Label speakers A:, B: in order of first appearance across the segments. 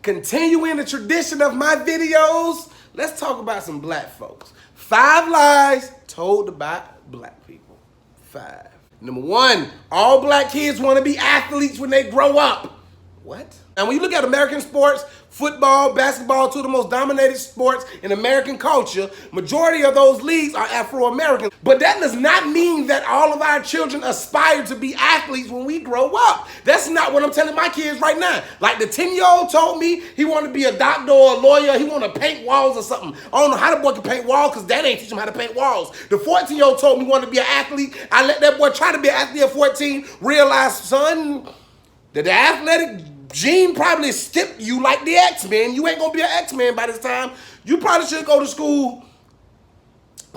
A: Continuing the tradition of my videos, let's talk about some black folks. 5 lies told about black people. 5. Number 1, all black kids want to be athletes when they grow up. What? And when you look at American sports, football, basketball, two of the most dominated sports in American culture, majority of those leagues are Afro-American. But that does not mean that all of our children aspire to be athletes when we grow up. That's not what I'm telling my kids right now. Like the 10-year-old told me he wanted to be a doctor or a lawyer. He wanted to paint walls or something. I don't know how the boy can paint walls because dad ain't teach him how to paint walls. The 14-year-old told me he wanted to be an athlete. I let that boy try to be an athlete at 14, realize, son, that the athletic gene probably stipped you like the X-Men. You ain't gonna be an X-Men by this time. You probably should go to school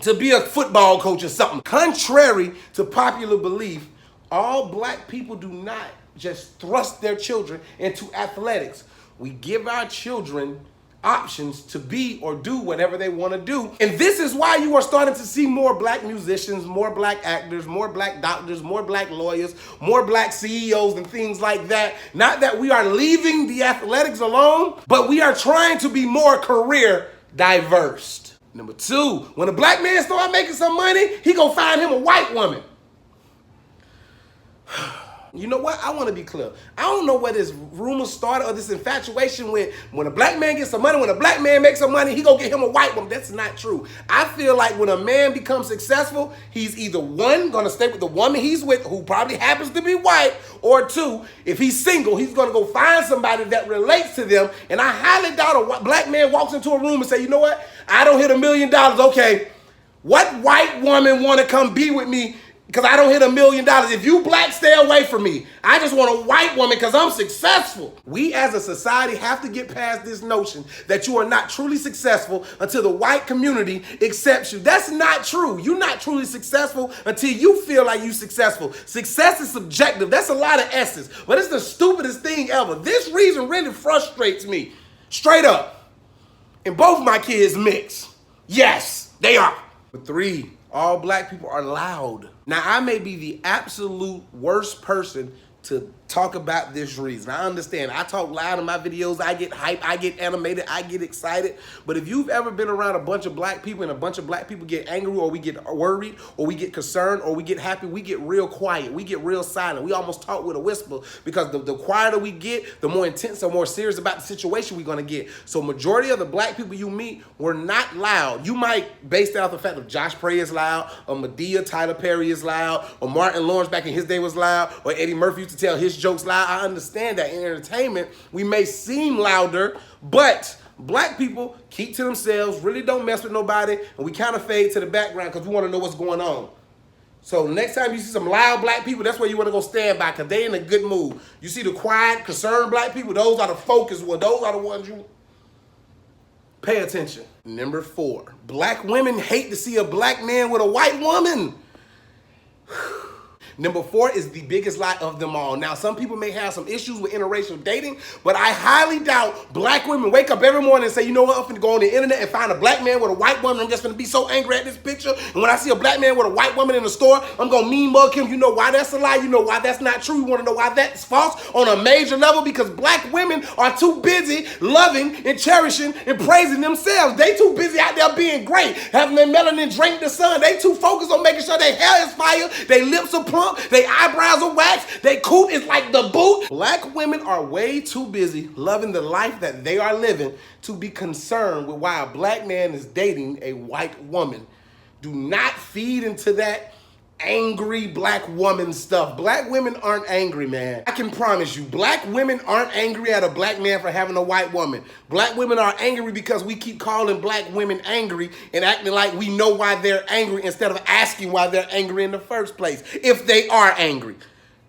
A: to be a football coach or something. Contrary to popular belief, all black people do not just thrust their children into athletics. We give our children options to be or do whatever they want to do. And this is why you are starting to see more black musicians, more black actors, more black doctors, more black lawyers, more black CEOs and things like that. Not that we are leaving the athletics alone, but we are trying to be more career diverse. Number 2, when a black man start making some money, he gonna find him a white woman. You know what? I want to be clear. I don't know where this rumor started or this infatuation when a black man gets some money, when a black man makes some money, he gonna get him a white woman. That's not true. I feel like when a man becomes successful, he's either 1, gonna stay with the woman he's with, who probably happens to be white, or 2, if he's single, he's gonna go find somebody that relates to them. And I highly doubt a black man walks into a room and say, you know what? I don't hit $1 million. Okay, what white woman wanna come be with me because I don't hit $1 million? If you black, stay away from me. I just want a white woman because I'm successful. We as a society have to get past this notion that you are not truly successful until the white community accepts you. That's not true. You're not truly successful until you feel like you're successful. Success is subjective. That's a lot of S's, but it's the stupidest thing ever. This reason really frustrates me. Straight up. And both my kids mix. Yes, they are. Number 3, all black people are loud. Now, I may be the absolute worst person to talk about this reason. I understand. I talk loud in my videos. I get hype. I get animated. I get excited. But if you've ever been around a bunch of black people and a bunch of black people get angry or we get worried or we get concerned or we get happy, we get real quiet. We get real silent. We almost talk with a whisper because the quieter we get, the more intense or more serious about the situation we're going to get. So majority of the black people you meet were not loud. You might base that off the fact that Josh Prey is loud, or Medea, Tyler Perry is loud, or Martin Lawrence back in his day was loud, or Eddie Murphy used to tell his jokes loud. I understand that in entertainment, we may seem louder, but black people keep to themselves, really don't mess with nobody, and we kind of fade to the background because we want to know what's going on. So next time you see some loud black people, that's where you want to go stand by because they in a good mood. You see the quiet, concerned black people, those are the focused ones. Those are the ones you pay attention. Number 4, black women hate to see a black man with a white woman. Number 4 is the biggest lie of them all. Now, some people may have some issues with interracial dating, but I highly doubt black women wake up every morning and say, you know what, I'm finna go on the internet and find a black man with a white woman. I'm just finna be so angry at this picture. And when I see a black man with a white woman in the store, I'm gonna mean mug him. You know why that's a lie? You know why that's not true? You wanna know why that's false on a major level? Because black women are too busy loving and cherishing and praising themselves. They too busy out there being great, having their melanin drink the sun. They too focused on making sure their hair is fire, their lips are plump, their eyebrows are waxed, their coot is like the boot. Black women are way too busy loving the life that they are living to be concerned with why a black man is dating a white woman. Do not feed into that angry black woman stuff. Black women aren't angry, man. I can promise you, black women aren't angry at a black man for having a white woman. Black women are angry because we keep calling black women angry and acting like we know why they're angry instead of asking why they're angry in the first place, if they are angry.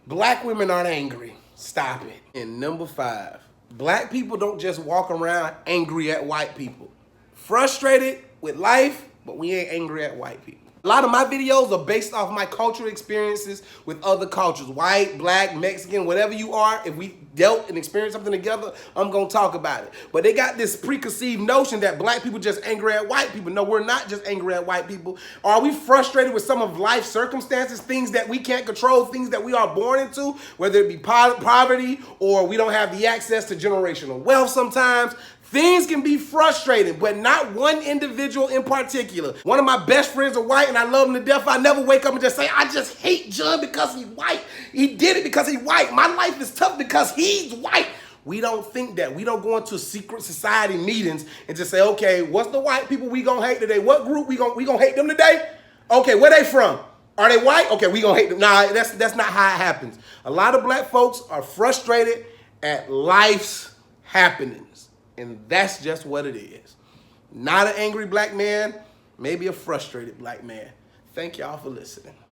A: Black women aren't angry. Stop it. And number 5, black people don't just walk around angry at white people. Frustrated with life, but we ain't angry at white people. A lot of my videos are based off my cultural experiences with other cultures, white, black, Mexican, whatever you are. If we dealt and experienced something together, I'm going to talk about it. But they got this preconceived notion that black people just angry at white people. No, we're not just angry at white people. Are we frustrated with some of life's circumstances, things that we can't control, things that we are born into, whether it be poverty or we don't have the access to generational wealth sometimes? Things can be frustrating, but not one individual in particular. One of my best friends are white and I love him to death. I never wake up and just say, I just hate John because he's white. He did it because he's white. My life is tough because he's white. We don't think that. We don't go into secret society meetings and just say, okay, what's the white people we gonna hate today? What group we gonna hate them today? Okay, where they from? Are they white? Okay, we gonna hate them. Nah, that's not how it happens. A lot of black folks are frustrated at life's happenings. And that's just what it is. Not an angry black man, maybe a frustrated black man. Thank y'all for listening.